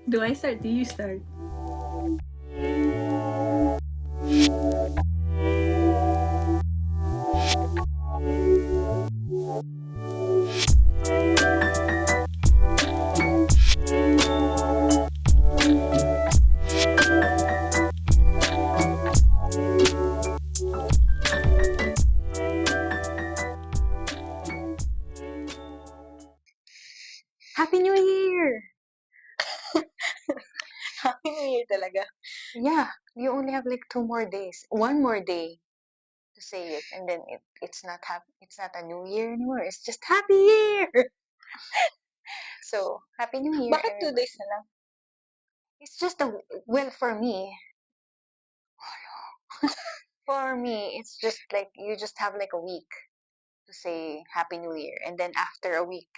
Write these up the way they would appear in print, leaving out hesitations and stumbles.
Do I start? Do you start? Happy New Year! Happy New Year talaga. Yeah, you only have like 2 more days. One more day to say it, and then it's not a New Year anymore. It's just Happy Year. So Happy New Year, Bakit 2 everybody. days na lang? It's just well for me. For me, it's just like you just have like a week to say Happy New Year, and then after a week,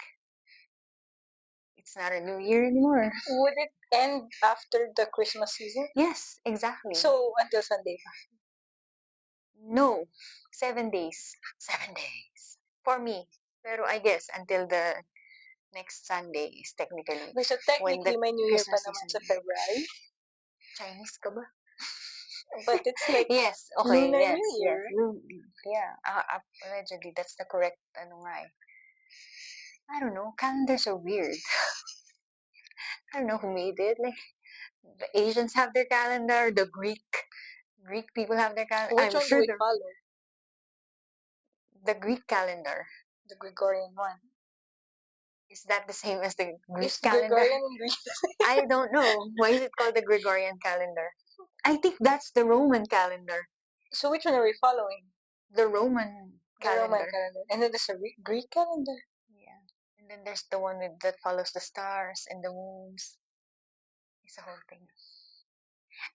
it's not a New Year anymore. Would it end after the Christmas season? Yes, exactly. So, until Sunday pa. No, 7 days. 7 days for me. Pero I guess until the next Sunday is technically Okay, so when technically, the may New Year pa Christmas naman season. sa February. Chinese ka ba? But it's like Yes, okay, Lunar yes, New yes. Year. Yeah, allegedly, that's the correct, ano nga eh. I don't know, calendars are weird. I don't know who made it. Like, the Asians have their calendar, the Greek people have their calendar. Which I'm one do sure we follow? the Greek calendar. The Gregorian one. Is that the same as the Greek Is calendar? Gregorian in Greek? I don't know. Why is it called the Gregorian calendar? I think that's the Roman calendar. So, which one are we following? The Roman The Roman calendar. calendar. And then there's a Greek calendar. Yeah. And then there's the one that follows the stars and the moons. It's a whole thing.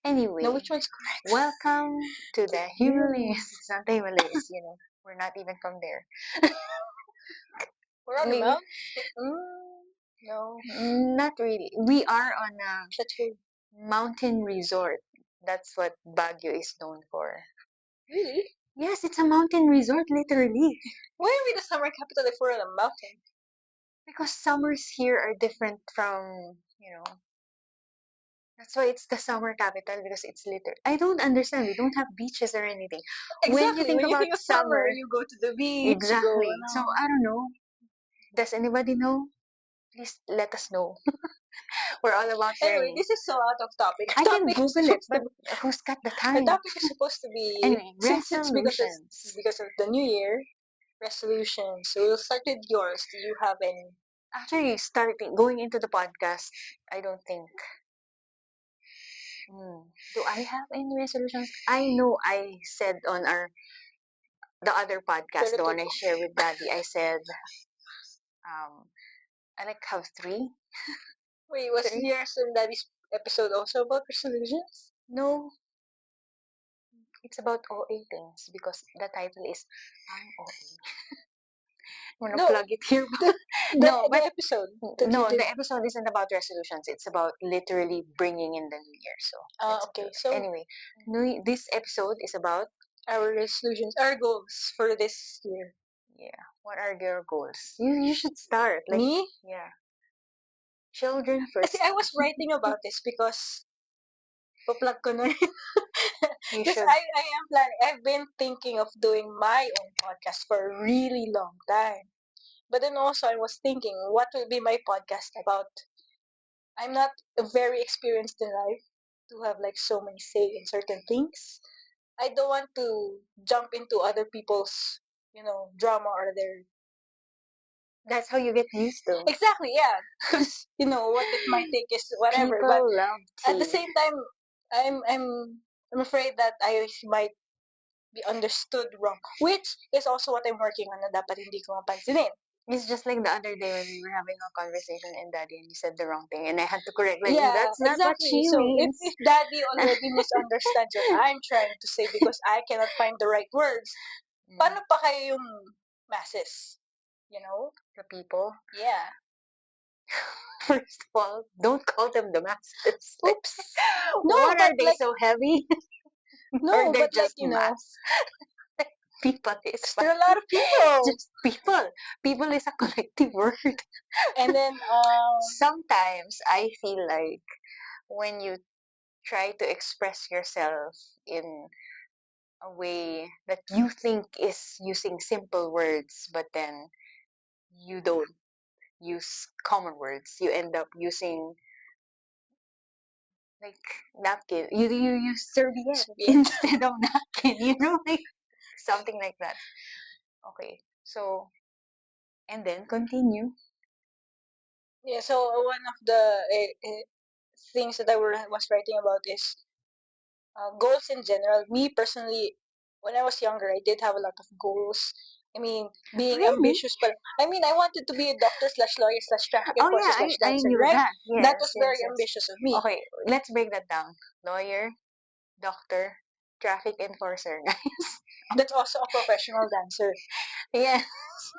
Anyway, No, which one's correct? welcome to the Himalayas. It's not the Himalayas, We're not even from there. We're on the Maybe. mountain? No. Not really. We are on a Chateau. mountain resort. That's what Baguio is known for. Really? Yes, it's a mountain resort, literally. Why are we the summer capital if we're on a mountain? Because summers here are different from. That's why it's the summer capital because it's liter. I don't understand. We don't have beaches or anything. When you Exactly. think When you about think of summer, summer, you go to the beach, you go, exactly. So I don't know. Does anybody know? Please let us know. We're all about Anyway, learning. this is so out of topic. I can Topic is Google it, supposed to but who's got the the time? topic is supposed to be Anyway, since it's resolutions. because of the new year resolutions. So we'll start with yours. Do you have any? Actually, going into the podcast, I don't think. Do I have any resolutions? I know I said on the other podcast, the one I share with Daddy, I said I like have three. Wait, was Three? yours and Daddy's episode also about resolutions? No, it's about OA things because the title is I'm OA. Wanna No, plug it here? the But episode that you no, did. the episode isn't about resolutions. It's about literally bringing in the new year. So Okay. So anyway, this episode is about our resolutions, our goals for this year. what are your goals? You should start. Like, Me? yeah, children Kasi first. I was writing about this because pa-plug ko na rin. You Because should. I am planning. I've been thinking of doing my own podcast for a really long time. But then also I was thinking, what will be my podcast about? I'm not very experienced in life to have like so many say in certain things. I don't want to jump into other people's, drama or their. That's how you get used to. Exactly, yeah. Because what if my take is whatever. But People love at the tea. same time, I'm afraid that I might be understood wrong. Which is also what I'm working on na dapat hindi ko mapansinin. It's just like the other day when we were having a conversation and Daddy and you said the wrong thing and I had to correct. Like, Yeah, that's not what exactly. she So means. if Daddy already misunderstands what I'm trying to say because I cannot find the right words, paano pa kayo yung masses? The people. Yeah. First of all, don't call them the masses. Oops. No, What but are they like so heavy? no, Or they're but like just mass? People is Because fine. there are a lot of people. Just people. People is a collective word. And then Sometimes I feel like when you try to express yourself in a way that you think is using simple words, but then you don't use common words. You end up using like napkin. You use serviette Soviet. instead of napkin. Like something like that. Okay, so and then continue. Yeah, so one of the things that was writing about is goals in general. Me personally, when I was younger, I did have a lot of goals. I mean, being Really? ambitious, but I mean, I wanted to be a doctor slash lawyer slash traffic Oh yeah, enforcer slash I dancer, knew right? that. That Yes, was yes, very yes. ambitious of me. Okay, let's break that down. Lawyer, doctor, traffic enforcer, guys. That's also a professional dancer. Yeah,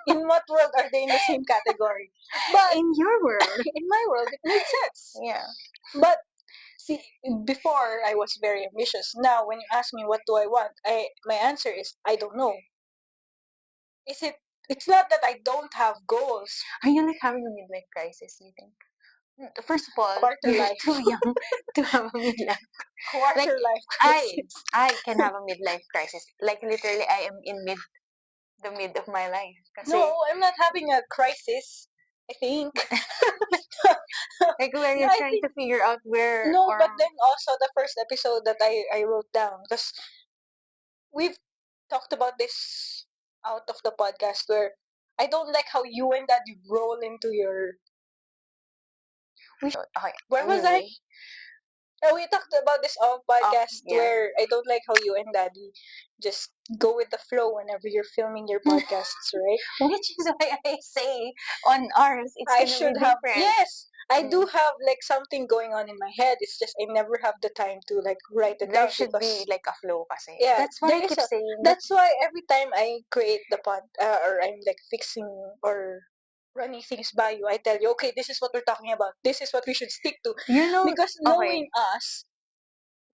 In what world are they in the same category? But in your world. in my world, it made sense. Yeah. But see, before I was very ambitious. Now, when you ask me what do I want, my answer is I don't know. Is it? It's not that I don't have goals. Are you like having a midlife crisis, you think? First of all, Quarter you're life, too young to have a midlife. Like quarter life I, crisis. I can have a midlife crisis. Like literally, I am in the mid of my life. Kasi, No, I'm not having a crisis. I think. like where No, you're I trying think to figure out where no. or But then also the first episode that I wrote down, because we've talked about this out of the podcast where I don't like how you and Dad roll into your. we should. Okay, Where was I? anyway. Oh, we talked about this off Oh, podcast yeah. where I don't like how you and Daddy just go with the flow whenever you're filming your podcasts, right? Which is why I say on ours, it's I gonna be should have. different. Yes, I do Mm. have like something going on in my head. It's just I never have the time to like write it There down should be because like a flow kasi. yeah, That's what there I is keep a. saying. That That's why every time I create the pod or I'm like fixing or running things by you, I tell you, okay, this is what we're talking about. This is what we should stick to you know, because knowing okay, us,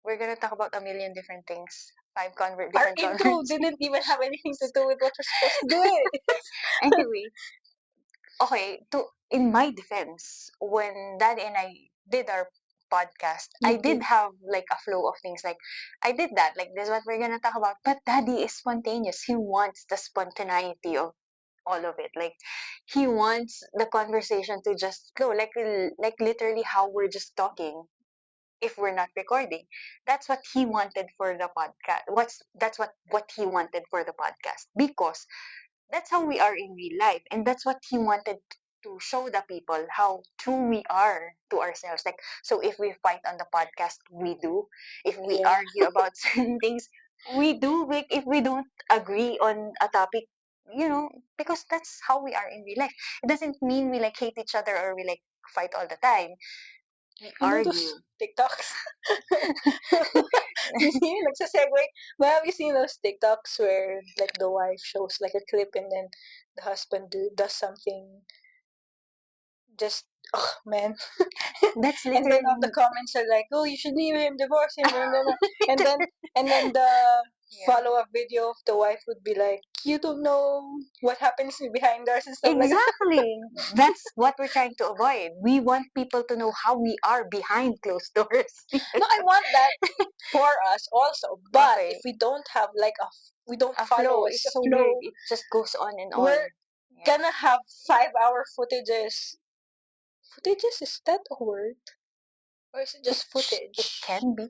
we're gonna talk about a million different things. Five our different intro conversations. didn't even have anything to do with what we're supposed to do. It. Anyway, okay, to in my defense, when Dad and I did our podcast, You I did did. have like a flow of things. Like I did that, like this is what we're gonna talk about. But Daddy is spontaneous. He wants the spontaneity of all of it. Like he wants the conversation to just flow, like literally how we're just talking if we're not recording. That's what he wanted for the podcast. That's what he wanted for the podcast because that's how we are in real life, and that's what he wanted to show the people how true we are to ourselves. Like, so if we fight on the podcast, we do. If we Yeah. argue about certain things, we do. Like, if we don't agree on a topic, because that's how we are in real life. It doesn't mean we like hate each other or we like fight all the time. We You know argue. those TikToks? You see, nagsasegue. But have you seen those TikToks where like the wife shows like a clip and then the husband does something just oh man. That's And then literally all the comments are like, "Oh, you should leave him, divorce him," and then and then the yeah. follow-up video of the wife would be like, "You don't know what happens behind doors and stuff like that." Exactly. That's what we're trying to avoid. We want people to know how we are behind closed doors. No, I want that for us also. But if Okay. we don't have like we don't A follow flow like is a so weird. flow, It just goes on and on. we're Yeah. gonna have 5 hour footages. Footages, is that a word? Or is it It just it footage? can be.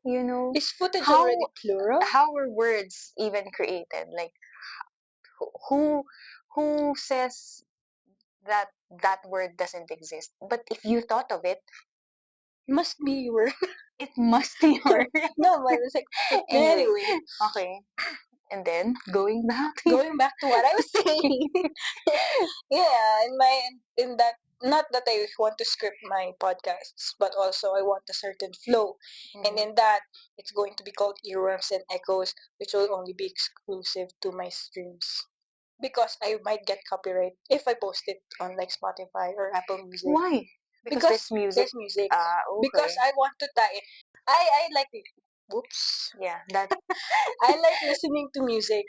You know Is footage how already plural? how were words even created? Like who who says that that word doesn't exist? But if you thought of it, Must be word. it must be word. No, but it's like Anyway, anyway. okay. And then going back to Going back to what I was saying. Yeah, in that not that I want to script my podcasts, but also I want a certain flow. And Mhm. in that, it's going to be called earworms and echoes, which will only be exclusive to my streams. Because I might get copyright if I post it on like Spotify or Apple Music. Why? Because there's Because music. there's music. Ah, Because okay. I want to tie it. I like it. Whoops. Yeah, that. I like listening to music,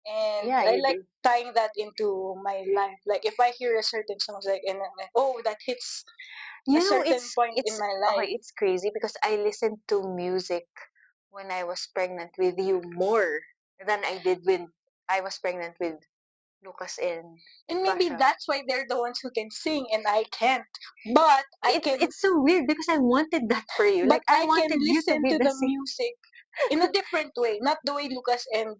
and Yeah, I you like do. tying that into my life. Like if I hear a certain song, like and I'm like, oh, that hits a You know, certain point in it's my okay. life. It's crazy because I listened to music when I was pregnant with you more than I did when I was pregnant with Lucas and And maybe Basha. that's why they're the ones who can sing and I can't. But I can It's so weird because I wanted that for you. but Like I I can wanted you to listen be to the the same. music in a different way, not the way Lucas and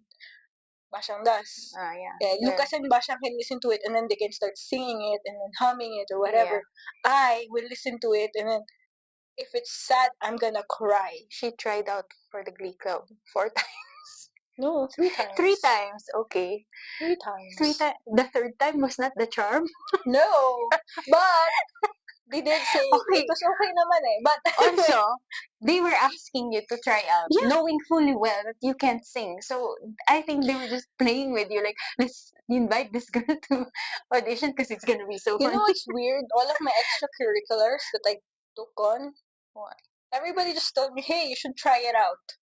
Bashang does. Yeah. Yeah, Well, Lucas and Bashang can listen to it and then they can start singing it and then humming it or yeah. whatever. I will listen to it and then if it's sad, I'm gonna cry. She tried out for the Glee Club 4 times. No, three Three times. times, okay. Three Three times. times. The third time was not the charm. No, but they did say it Okay. was okay naman eh. But anyway, Also, they were asking you to try out, yeah, knowing fully well that you can't sing. So I think they were just playing with you, like, let's invite this girl to audition because it's gonna be so you funny. know what's weird? All of my extracurriculars that I took on, What? everybody just told me, hey, you should try it out.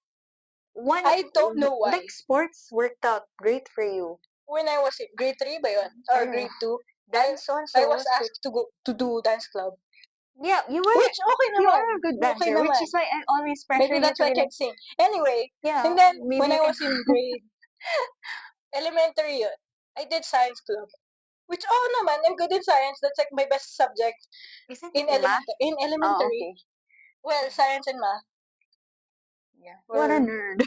One, I don't know like why. sports worked out great for you. When I was in grade 3 ba yun? I Or don't know. grade 2, I Dance I also was was good. asked to go to do dance club. Yeah, Which okay you naman. are a good Okay dancer, which naman. is why I always pressure Maybe you that's to why I be like, can sing. Anyway, yeah, and then maybe when you I can. was in grade elementary yun, I did science club. Which, oh naman, I'm good in science. That's like my best subject Isn't in it math? In Oh, elementary. okay. Well, science and math Yeah. What a were, nerd.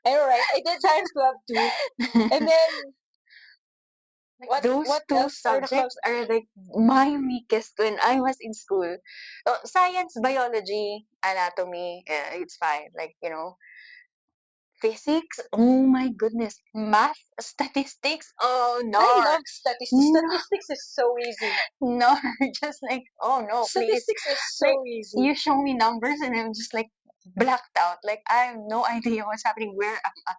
I know, right? I did science club too. And then, Like what those two else are the subjects clubs? are like my weakest when I was in school. Science, biology, anatomy, it's fine. Like, physics, oh my goodness. Math, statistics, oh I no. love statistics. No, Statistics is so easy. no. Just like, oh no, please. Statistics is Like, so easy. you show me numbers and I'm just like blacked out. Like, I have no idea what's happening. Where am I?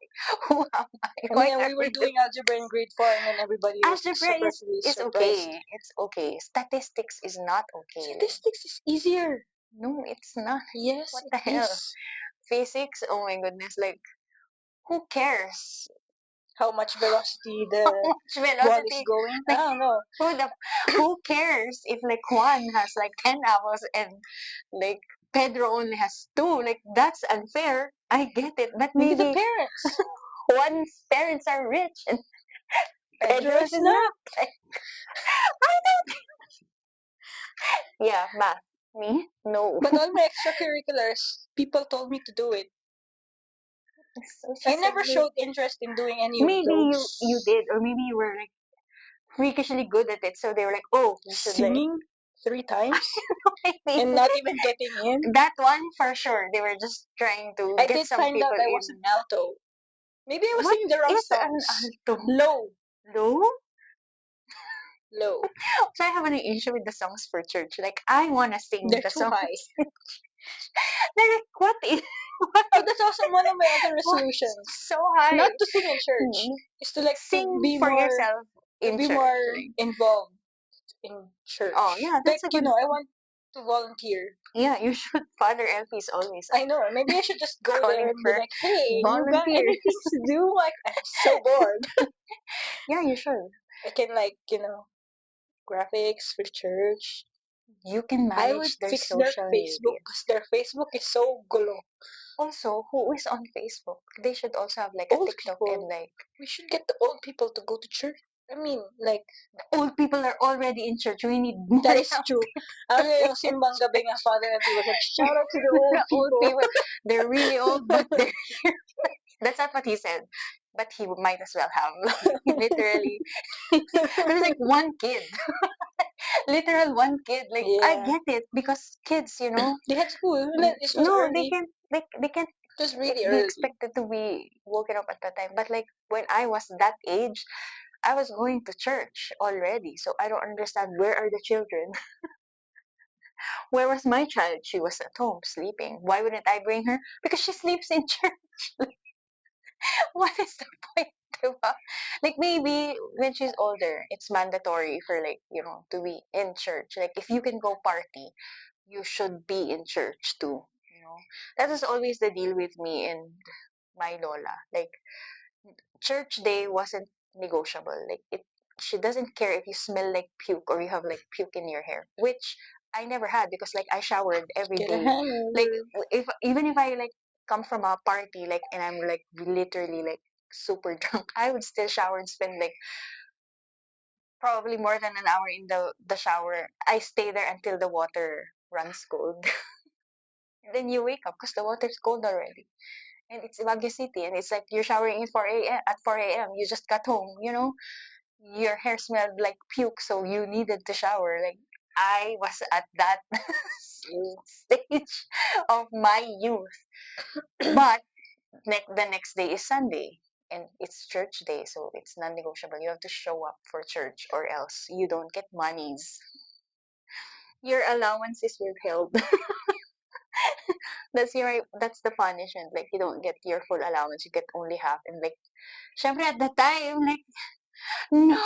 Who am I? I What mean, are we were we doing? doing algebra in grade 4 and then everybody was Algebra surprisingly is surprised. okay. It's okay. Statistics is not okay. Like, Statistics is easier. no, it's not. Yes, What it the hell? is. Physics? Oh my goodness. Like, who cares? How much velocity How the much ball is velocity? going? I Like, don't know. who the who cares if like Juan has like 10 apples and like Pedro only has two? Like, that's unfair. I get it, but Maybe the maybe parents. Juan's parents are rich and Pedro Pedro's is is not. not. Like, yeah, math. Me? No. But all my extracurriculars, people told me to do it. So she I said, never like, showed interest in doing any of maybe you those. did, or maybe you were like freakishly good at it, so they were like, oh, you should like. Singing 3 times and Maybe not even getting in. that one for sure. They were just trying to I get did some find out people I was in. an alto. Maybe I was What singing the wrong is an songs. alto? Low, Low? low. So I have an issue with the songs for church. Like I wanna sing They're the too songs. high. They're like, what is what Oh, is that's also one of my other what is resolutions. so high? Not to sing in church. Hmm. Is to like Sing for yourself to in be church. more Like, involved in oh church. yeah, Like, that's a good. I want to volunteer. Yeah, you should. Father Elfie is always I know. Maybe I should just go there calling and be for like, "Hey, you got volunteers. anything to do?" Like, I'm so bored. Yeah, you should. I can like, graphics for church. You can I would manage their fix their social Facebook media. because their Facebook is so gulo. Also, who is on Facebook? They should also have like a Old TikTok and people. like We should get the old people to go to church. I mean, like, old people are already in church. We need more that young is true. people Actually, in yung simbang gabi nga, church. Father Epi was like, shout out to the old The old people. people, they're really old, but they're here. That's not what he said. But he might as well have, literally. Because like one kid, literal one kid. Like I Yeah. get it because kids, They had school. It was no, early. they can't It was like really be early. expected to be woken up at that time. But like when I was that age, I was going to church already. So I don't understand where are the children? Where was my child? She was at home sleeping. Why wouldn't I bring her? Because she sleeps in church. What is the point? Diba? Like maybe when she's older, it's mandatory for like, to be in church. Like if you can go party, you should be in church too. know, that was always the deal with me and my lola. Like church day wasn't negotiable. Like it, she doesn't care if you smell like puke or you have like puke in your hair, which I never had because like I showered every Get a day. Like hangover. if even if I like come from a party like and I'm like literally like super drunk, I would still shower and spend like probably more than an hour in the shower. I stay there until the water runs cold. Then you wake up because the water's cold already. And it's Baguio City, and it's like you're showering in 4 a.m. at 4 a.m. You just got home, you know, your hair smelled like puke, so you needed to shower. Like I was at that stage of my youth. But the next day is Sunday, and it's church day, so it's non-negotiable. You have to show up for church, or else you don't get monies. Your allowance is withheld. That's the punishment. Like you don't get your full allowance, you get only half. And like, syempre at the time, like no,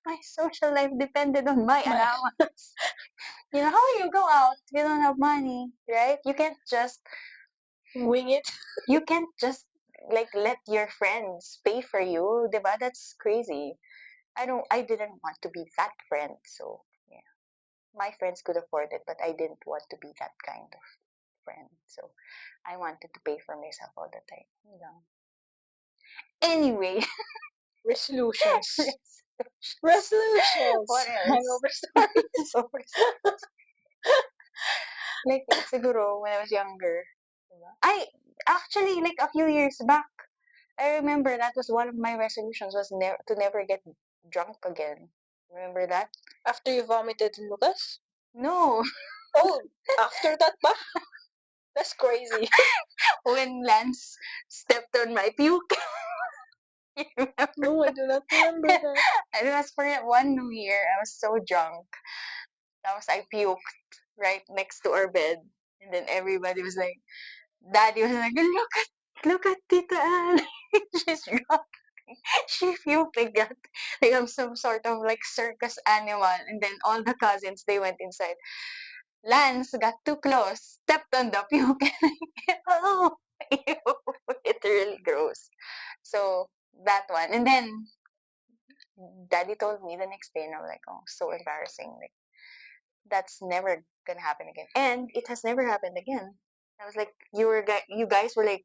my social life depended on my My allowance. You know, how will you go out if you don't have money, right? wing it. You can't just like let your friends pay for you, diba? That's crazy. I didn't want to be that friend, so yeah. My friends could afford it, but I didn't want to be that kind of friend. So I wanted to pay for myself all the time. You know. Anyway, Resolutions. resolutions. Resolutions. What else? Hangover stories. So like siguro when I was younger. Diba? I actually like a few years back, I remember that was one of my resolutions was to never get drunk again. Remember that? After you vomited in Lucas? No, Oh, after that ba? That's crazy. when Lance stepped on my puke. You remember? No, I do not remember that. It was for one New Year. I was so drunk. I puked right next to our bed, and then everybody was like, Daddy was like, look at Tita A. She's drunk. She puked like that. Like I'm some sort of like circus animal. And then all the cousins they went inside. Lance got too close, stepped on the puke, and oh, ew, literally gross. So that one, and then Daddy told me the next day, and I'm like, oh, so embarrassing. Like that's never gonna happen again, and it has never happened again. I was like, you guys were like,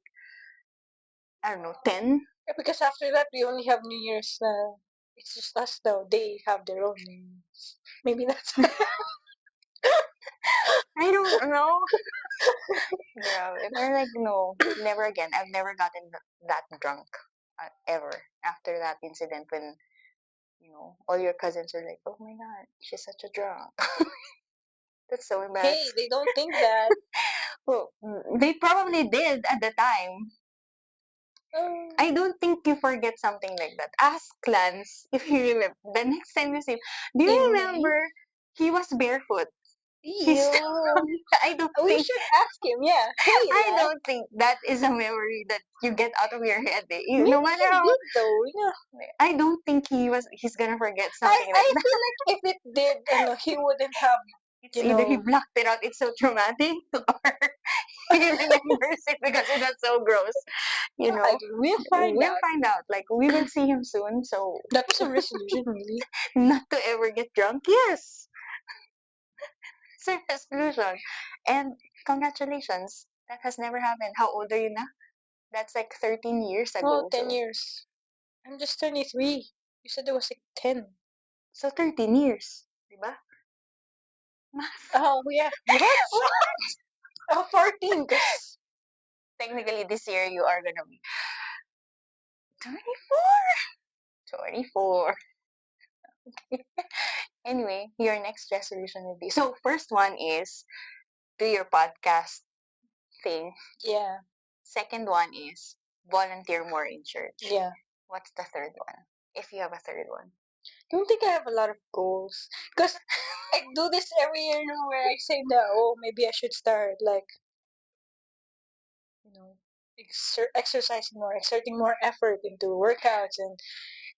I don't know, 10. Yeah, because after that, we only have New Year's now. It's just us now. They have their own names. Maybe that's I don't know. Yeah, they're like, no, never again. I've never gotten that drunk ever after that incident when all your cousins were like, oh my god, she's such a drunk. That's so hey, embarrassing. they don't think that. Well, they probably did at the time. I Um, don't think you forget something like that. Ask Lance if you remember. The next time you see him, do you in May? remember he was barefoot? He's Ew. I don't We think should ask him. Yeah. Hey, I lad. don't think that is a memory that you get out of your head. Eh. No Maybe matter he how did though. You know, I don't think he's gonna forget I something like I that. feel like if it did, no, he wouldn't have. It's You either he know, blocked it out, it's so traumatic, or he remembers it because it was so gross. You know, we'll find we'll out. find out. Like we will see him soon, so That was a resolution, really. not to ever get drunk. Yes, it's a resolution. And congratulations, that has never happened. How old are you now? That's like 13 years Oh, ago. 10 So years. I'm just 23. You said it was like 10. 13 years, diba? Oh, yeah. What? What? Oh, 14, because Technically, this year you are gonna be 24. 24. Anyway, your next resolution will be so. First one is do your podcast thing. yeah, Second one is volunteer more in church. yeah. What's the third one? If you have a third one. Don't think I have a lot of goals. Because I do this every year now where I say that, oh, maybe I should start, like, you know, exercising more, exerting more effort into workouts and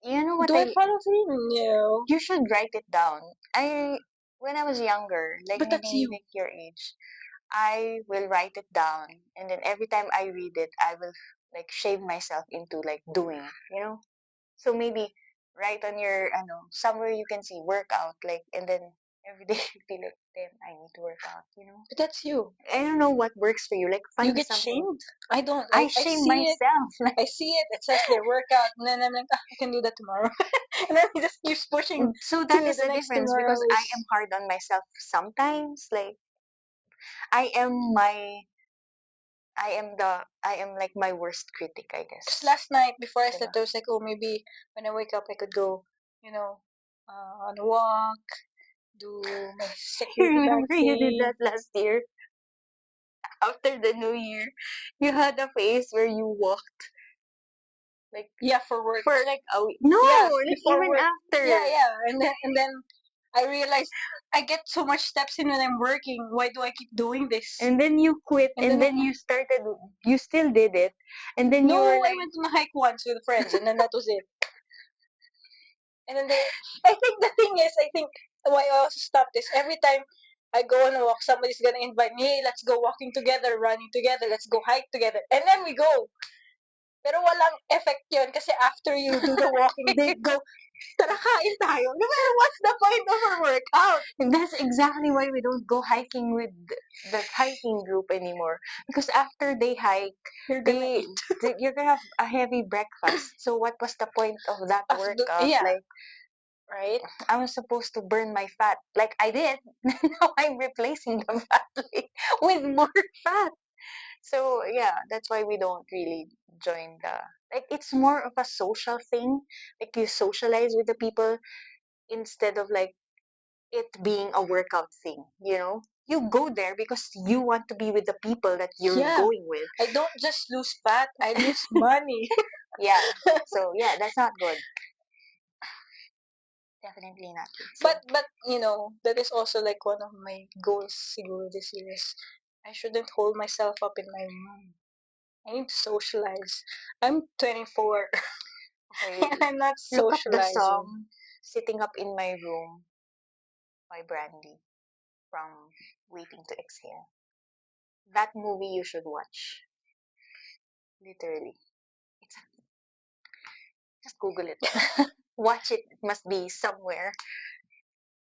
You know what do I I follow through? No. you should write it down. I when I was younger, like But that's maybe you. like your age, I will write it down, and then every time I read it, I will like shave myself into like doing it, you know. So maybe write on your, I know, somewhere you can see workout, like, and then every day you feel like, then I need to work out, you know. But that's you. I don't know what works for you. Like, You find get something. shamed. I don't. I I shame see it. myself. Like, I see it. It says their workout, and then I'm like, ah, I can do that tomorrow. And then it just keeps pushing so that to is the the next difference because I tomorrows. am hard on myself sometimes. Like, I am my, I am like my worst critic, I Because guess. last night before I Diba? slept, I was like, oh, maybe when I wake up, I could go, you know, on a walk, do my security bag Remember you did thing. that last year after the new year. You had a phase where you walked like Yeah, for work. for like a week. No, Yeah, like before even work. Yeah, after. yeah. And then I realized I get so much steps in when I'm working. Why do I keep doing this? And then you quit And and then then you started you still did it. And then you were no, I like went on a hike once with friends, and then that was it. And then I think the thing is, I think why I also stopped is every time I go on a walk, somebody's gonna invite me. Hey, let's go walking together, running together, let's go hike together, and then we go. Pero walang effect yun kasi after you do the walking, they go, tara kain tayo. No matter what's the point of our workout? that's exactly why we don't go hiking with the hiking group anymore. Because after they hike, You're gonna eat. you're gonna have a heavy breakfast. So what was the point of that workout? Yeah, Like right? I was supposed to burn my fat. Like I did. Now I'm replacing the fat with more fat. So yeah, that's why we don't really join the like it's more of a social thing. Like you socialize with the people instead of like it being a workout thing, you know? You go there because you want to be with the people that you're Yeah. going with. I don't just lose fat, I lose money. Yeah. So yeah, that's not good. Definitely not good. So But that is also like one of my goals siguro this year is I shouldn't hold myself up in my room. I need to socialize. I'm 24 okay, and I'm not look up the socializing. song Sitting Up in My Room by Brandy from Waiting to Exhale. That movie you should watch. Literally. It's just Google it. Watch it. It must be somewhere.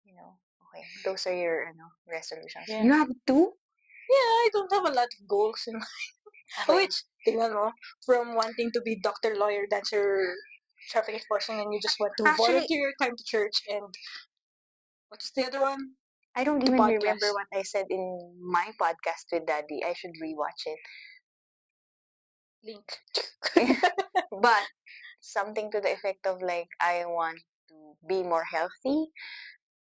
You know. Okay. Those are your resolutions. Yeah. You have two? Yeah, I don't have a lot of goals in Okay. which, tingnan mo, from wanting to be doctor, lawyer, dancer, traffic enforcement, and you just want to Actually, volunteer your time to church, and what's the other one? I don't To even remember podcast. what I said in my podcast with Daddy. I should rewatch Link. it. But something to the effect of like I want to be more healthy.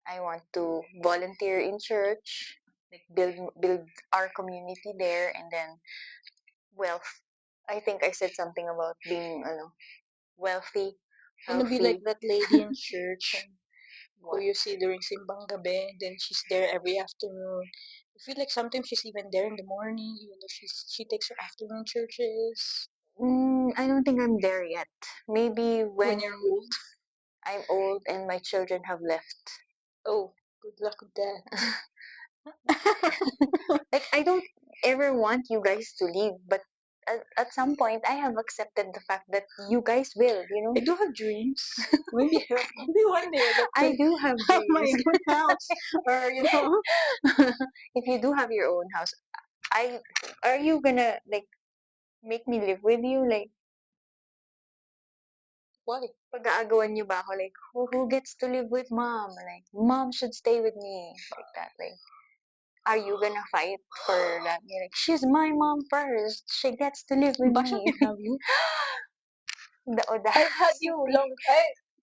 I want to volunteer in church, like build our community there, and then wealth. I think I said something about being wealthy, Wanna be like healthy. that lady in church who What? you see during simbang gabi, and then she's there every afternoon. I feel like sometimes she's even there in the morning, even though she takes her afternoon churches. I don't think I'm there yet. Maybe When when you're old. I'm old and my children have left. Oh, good luck with that. Like I don't ever want you guys to leave, but at some point I have accepted the fact that you guys will, you know. I do have dreams. Maybe one day I get I to do have have my dreams. own house, or If you do have your own house, I are you gonna like make me live with you? Like why? pag-aagawan niyo ba ako? Like who gets to live with mom? Like mom should stay with me. Like that. Like are you gonna fight for that? You're like she's my mom first. She gets to live with Basha me. can have you. The I've had you audacity. long.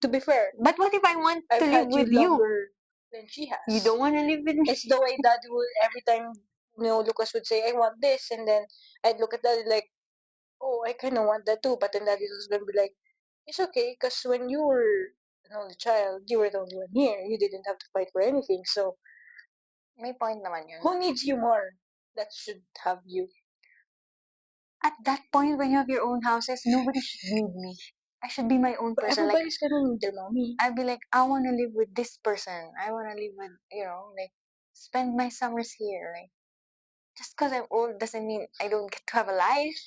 To be fair, But what if I want to I've live had you with you? longer than she You has. don't want to live with me? It's the way Daddy would every time Lucas would say, "I want this," and then I'd look at Daddy like, "Oh, I kind of want that too," but then Daddy was gonna be like, "It's okay, because when you were an only child, you were the only one here. You didn't have to fight for anything. So May point naman yun. who needs you more? That should have you." At that point, when you have your own houses, nobody should need me. I should be my own But person. Like, everybody's gonna need their mommy. I'd be like, I want to live with this person. I want to live with, like, spend my summers here. Like, Just because I'm old doesn't mean I don't get to have a life.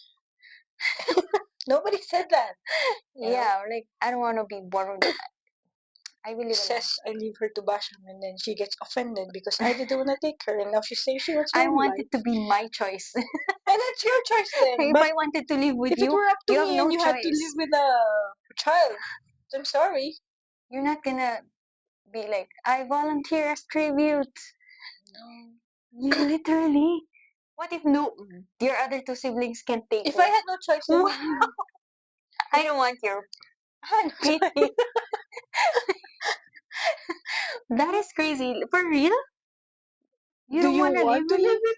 Nobody said that. Yeah, like I don't want to be one of the. I will live alone. Says I leave her to Basham, and then she gets offended because I didn't want to take her, and now she's saying she wants her I own want life. it to be my choice. And that's your choice then. If But I wanted to live with if it you, were up to you have me and no you had to live choice. with a child, I'm sorry. You're not gonna be like, I volunteer as tribute. No. You literally. What if no, your other two siblings can take If me? I had no choice, then I don't want your I had no choice. pity. That is crazy. For real? You Do don't you want to live want to with live me? with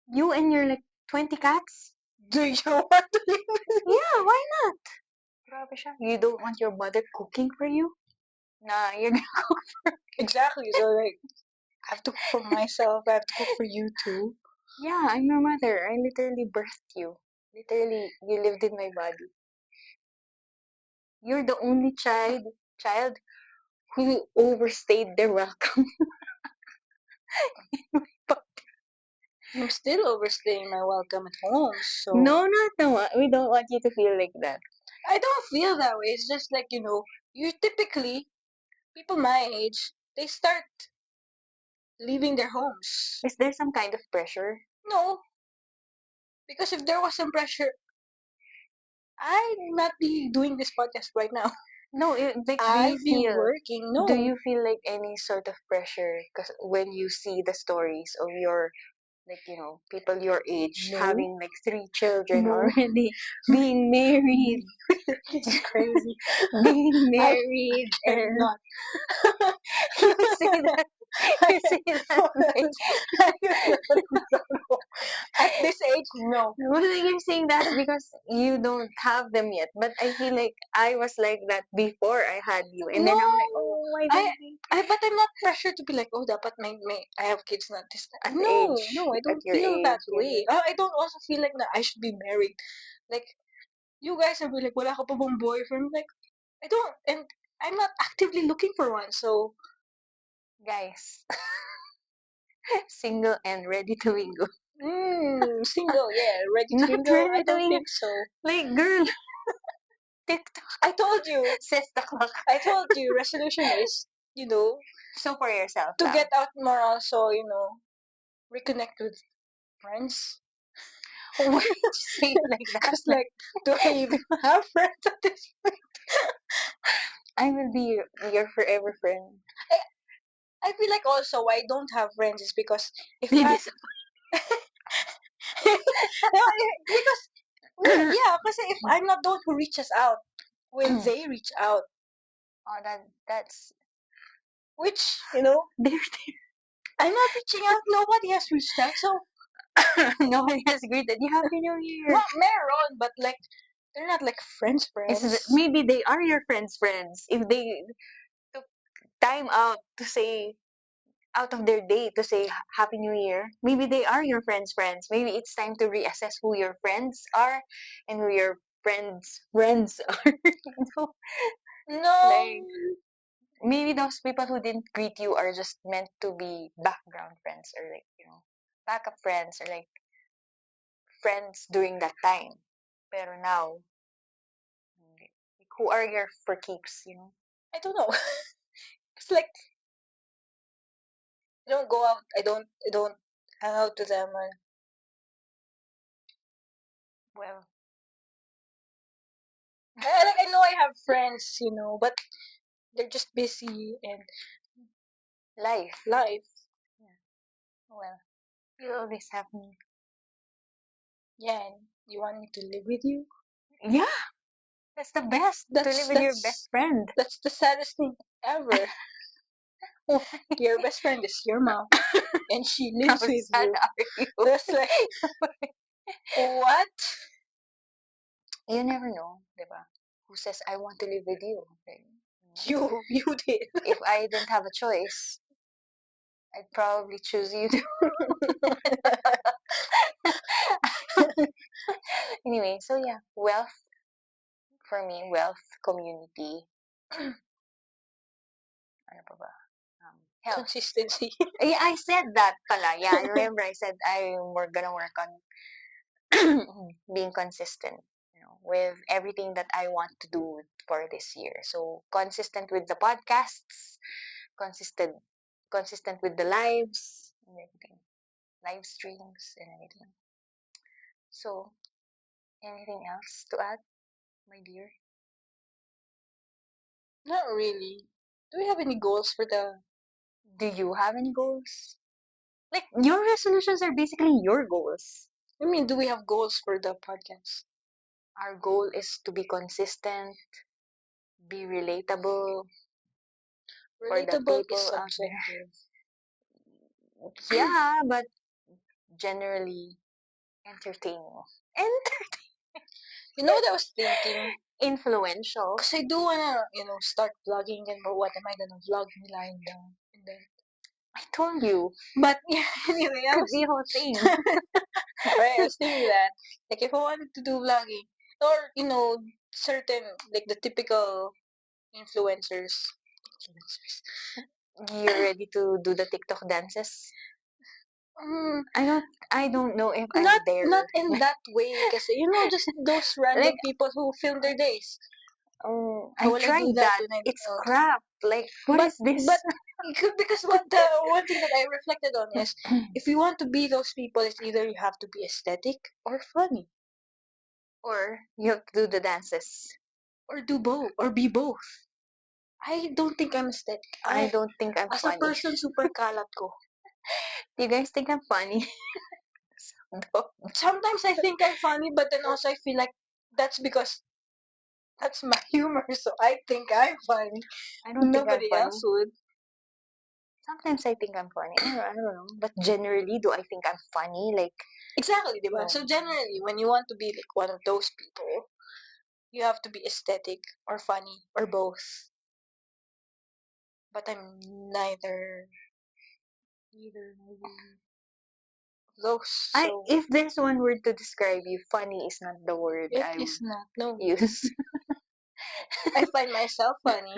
You and your like 20 cats? me? Do you want to live with me? Yeah, why not? Grabe siya. You don't want your mother cooking for you? Nah, you're gonna cook. Exactly. So like, I have to cook for myself. I have to cook for you too. Yeah, I'm your mother. I literally birthed you. Literally, you lived in my body. You're the only child who overstayed their welcome. I'm still overstaying my welcome at home, so No, not the one. We don't want you to feel like that. I don't feel that way. It's just like you typically people my age they start leaving their homes. Is there some kind of pressure? No, because if there was some pressure, I'd not be doing this podcast right now. No, like, I'd be working. do No, you feel like any sort of pressure? Because when you see the stories of your, like, people your age no, having like three children no. already, being married, This is crazy. being I married, and cannot. you say that, I, you say that, like, I cannot. No. At this age, no. well, you're saying that because you don't have them yet. But I feel like I was like that before I had you, and then I'm like, No. oh, why I, don't but I'm not pressured to be like, oh, dapat I have kids not this at time. No, age, no, I at don't your feel that age, way. I don't also feel like na I should be married. Like, you guys are like, wala ka pa bang boyfriend? Like, I don't, and I'm not actively looking for one, so, guys, single and ready to mingle. single, yeah, ready to Not mingle? I ready to don't mingle. think so. Like, girl, TikTok I told you, says the clock. resolution is, So for yourself to lang. get out more also, reconnect with friends. Why did you say it like that? Because, like, do I even have friends at this point? I will be your forever friend. I feel like also why I don't have friends is because if You I disappoint. no, because no, yeah, because if I'm not the one who reaches out when they reach out, Oh, that's which there. I'm not reaching out, nobody has reached out, so Nobody has greeted you Happy New Year. not meron, but like they're not like friends, friends. Maybe they are your friends. If they took time out of their day to say Happy New Year, maybe they are your friends. Maybe it's time to reassess who your friends are and who your friends are. No, Like, maybe those people who didn't greet you are just meant to be background friends, or like, backup friends, or like friends during that time. Pero now, like, who are your for keeps? I don't know. It's like I don't go out. I don't hang out with them. And Well, I know I have friends, but they're just busy and life. life. Yeah. Well, you always have me. Yeah, and you want me to live with you? Yeah, that's the best to live That's with your best that's friend. that's the saddest thing ever. Your best friend is your mom, and she How lives with sad you. are you? That's like what? You never know, diba? Who says I want to live with you? Like, You did. if I didn't have a choice, I'd probably choose you. Anyway, so yeah, wealth for me, wealth, community. Ano pa ba? Health. consistency. Yeah, I said that pala. Yeah, I remember I said we're gonna work on being consistent, with everything that I want to do for this year. So consistent with the podcasts, consistent consistent with the lives and everything, live streams and everything. So anything else to add, my dear? Not really. Do we have any goals for the? Do you have any goals? Like your resolutions are basically your goals. I mean, do we have goals for the podcast? Our goal is to be consistent, be relatable for the Relatable is people out there. subjective. Yeah, but generally entertaining and You know what I was thinking? influential. Cause I do wanna, start vlogging and but what am I gonna vlog nila and then. I told you, But yeah, anyway, I could was be a whole thing. right. I was thinking that like if I wanted to do vlogging or certain like the typical influencers, You're ready to do the TikTok dances? mm, I don't know if I'm not there. in that way, kasi just those Like, random people who film their days. How I will I do tried that that. when I'm It's out? crap. Like, what But is this? but because what the one thing that I reflected on is if you want to be those people, it's either you have to be aesthetic or funny Or you have to do the dances. or do both or be both. I don't think I'm aesthetic. I don't think I'm As a funny. person, super kalat ko. Do you guys think I'm funny? No, Sometimes I think I'm funny, but then also I feel like that's because that's my humor, so I think I'm funny. I don't think I'm Nobody else funny. would. Sometimes I think I'm funny. I don't know. But generally, do I think I'm funny? Like, Exactly, diba? no. So generally, when you want to be like one of those people, you have to be aesthetic or funny or both. But I'm neither of those. So If there's one word to describe you, funny is not the word it I is would not. No, use. I find myself funny,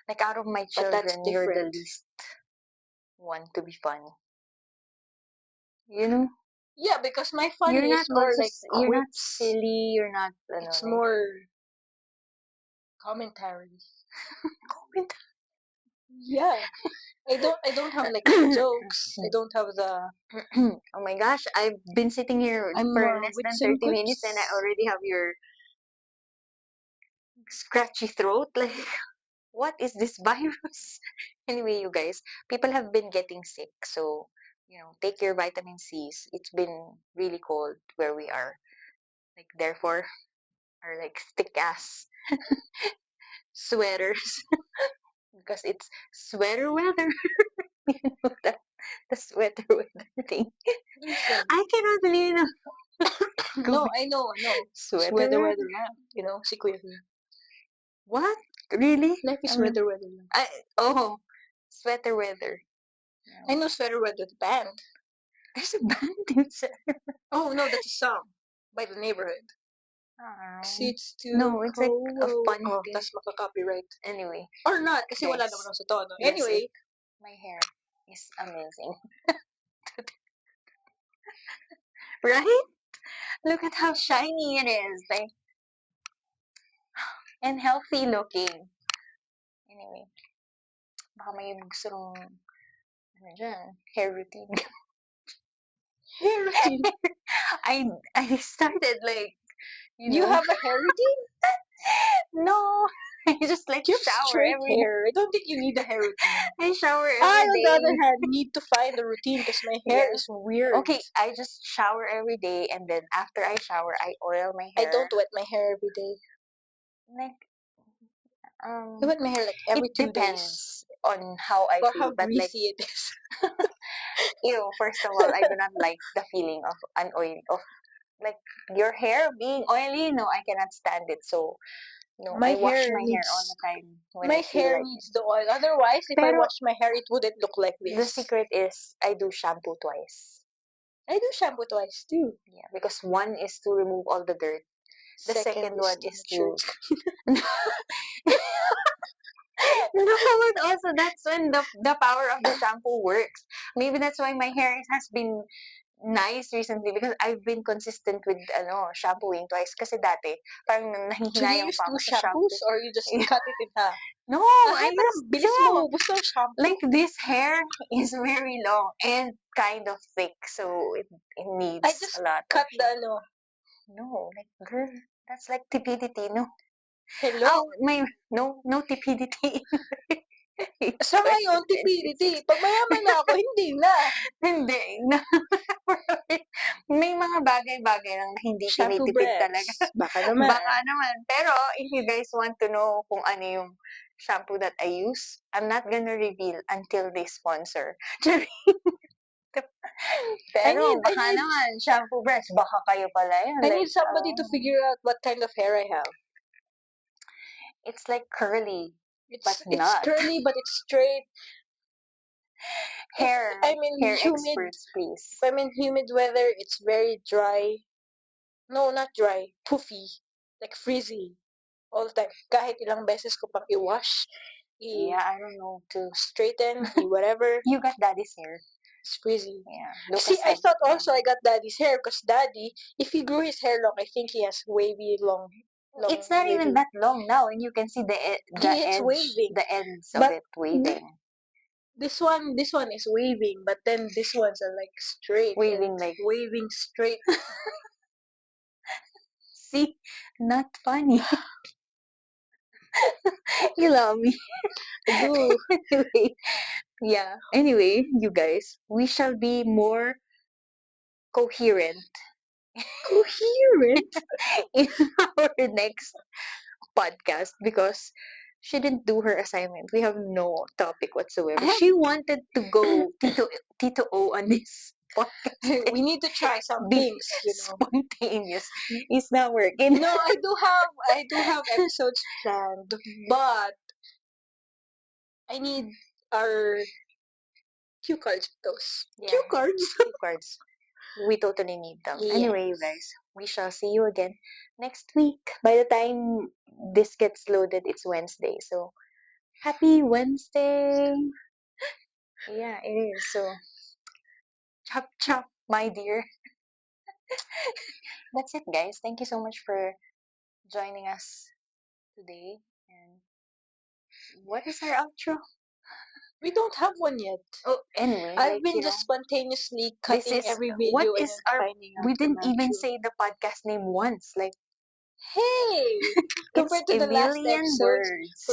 Like, out of my but that's children, you're the different. least one to be funny. You know, Yeah, because my funny is more like you're not quips. silly. You're not, It's like more commentary. comment. Yeah. I don't have like jokes. I don't have the Oh my gosh, I've been sitting here I'm for less than wits and 30 minutes and I quips. already have your scratchy throat. Like, what is this virus? Anyway, you guys, people have been getting sick, so take your vitamin C's. It's been really cold where we are. Like, therefore, our like thick ass sweaters because it's sweater weather. You know that the sweater weather thing. What is that? I cannot believe No, going I know. It's sweater weather, weather. weather, lang. Si Kuya Phil. What? Really? Life I is mean, weather, weather, lang. oh, sweater weather. I No. know sweater weather, the band. There's a band inside. Oh, no, that's a song by the neighborhood. 'Cause Um, it's too no, it's like a cold. fun Oh, thing. that's maka-copyright. Anyway, Or not, kasi wala naman guys, ako sa tono. that's it. Anyway, My hair is amazing. Right? Look at how shiny it is. Like, and healthy looking. Anyway, baka may gusto nung, hair routine. hair routine. I started like, you You know, have a hair routine? no, I just like You have shower straight every day. hair. I don't think you need a hair routine. I shower I, every on the other day. hand, need to find a routine because my hair Yeah. is weird. Okay, I just shower every day and then after I shower, I oil my I hair. don't wet my hair every day. Like, I um, wet my hair like it every 2 days. depends on how I For how feel. But like, greasy it is. first of all, I do not like the feeling of an oil of like your hair being oily. No, I cannot stand it. So no, My I wash hair my hair all needs the time when I my feel hair like it. needs the oil. Otherwise, if I Pero wash my hair, it wouldn't look like the this. secret is I do shampoo twice. I do shampoo twice too. Yeah, because one is to remove all the dirt. The Second second is one to is make sure to it's No, but also that's when the power of the shampoo works. Maybe that's why my hair has been nice recently because I've been consistent with shampooing twice kasi dati parang So you nahihinayang use pa two ako sa shampoo. shampoos or you just cut it in half? No, Ay, I parang used bilis no. maubos ng shampoo. Like this hair is very long and kind of thick, so it I needs a just lot of cut the shampoo. ano. No, like girl, that's like stupidity. No, oh Hello? my, no stupidity. Sa ngayon, 2026. tipidity. Pag mayaman na ako, hindi na. Hindi. May mga bagay-bagay lang na hindi Shampoo tinitipid talaga. brands. Baka naman. Baka naman. Pero if you guys want to know kung ano yung shampoo that I use, I'm not gonna reveal until they sponsor. I Pero need, I baka need, naman, shampoo brands, baka kayo pala yan. I need Like, somebody to figure out what kind of hair I have. it's like curly, but It's not. curly, but it's straight. If Hair, I'm in hair humid, experts, please. if I'm in humid weather, it's very dry. No, not dry. Poofy. Like frizzy. All the time. Kahit ilang beses ko pang i-wash, Yeah, I don't know too. i-straighten, i-whatever, You got daddy's hair. it's frizzy. Yeah, See, Lucas I had. thought also I got daddy's hair because daddy, if he grew his hair long, I think he has wavy, long It's not even wavy. that long now, and you can see It's waving. the ends of But it waving, this one is waving, but then this ones are like straight and waving like. waving straight. See, not funny. You love me. I do. Anyway, yeah. Anyway, you guys, we shall be more coherent Coherent. in our next podcast because she didn't do her assignment. We have no topic I whatsoever. have. She wanted to go Tito O on this podcast. We need to try some Be things. spontaneous. It's not working. No, I do have episodes planned, but I need our cue cards with those. Yeah, Cue cards. cue cards. We totally need them. Yeah. Anyway, you guys, we shall see you again next week. By the time this gets loaded, it's Wednesday. So happy Wednesday. Yeah, it is. So chop chop, my dear. That's it, guys. Thank you so much for joining us today. And what is our outro? We don't have one yet. Oh, anyway, I've like, been just spontaneously this cutting is every what video and is then our. finding We out an didn't even outro. say the podcast name once. Like, Hey! it's Compared to the a last million episodes where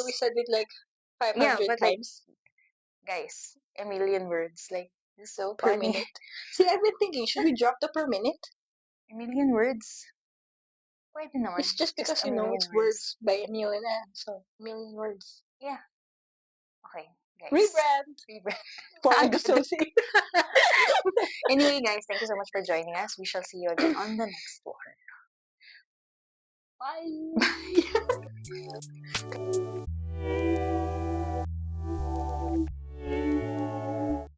we words. said it like Yeah, 500 but like, times guys, a million words. Like, it's so per funny. minute. See, I've been thinking, should we drop the per minute? A million words. Pwede naman. It's just Just because, a million it's words. words by Emille+Ane. So, million words. Yeah. Okay, guys. Rebrand Rebrand. for Agad. episode 6. Anyway, guys, thank you so much for joining us. We shall see you again on the next one. Bye!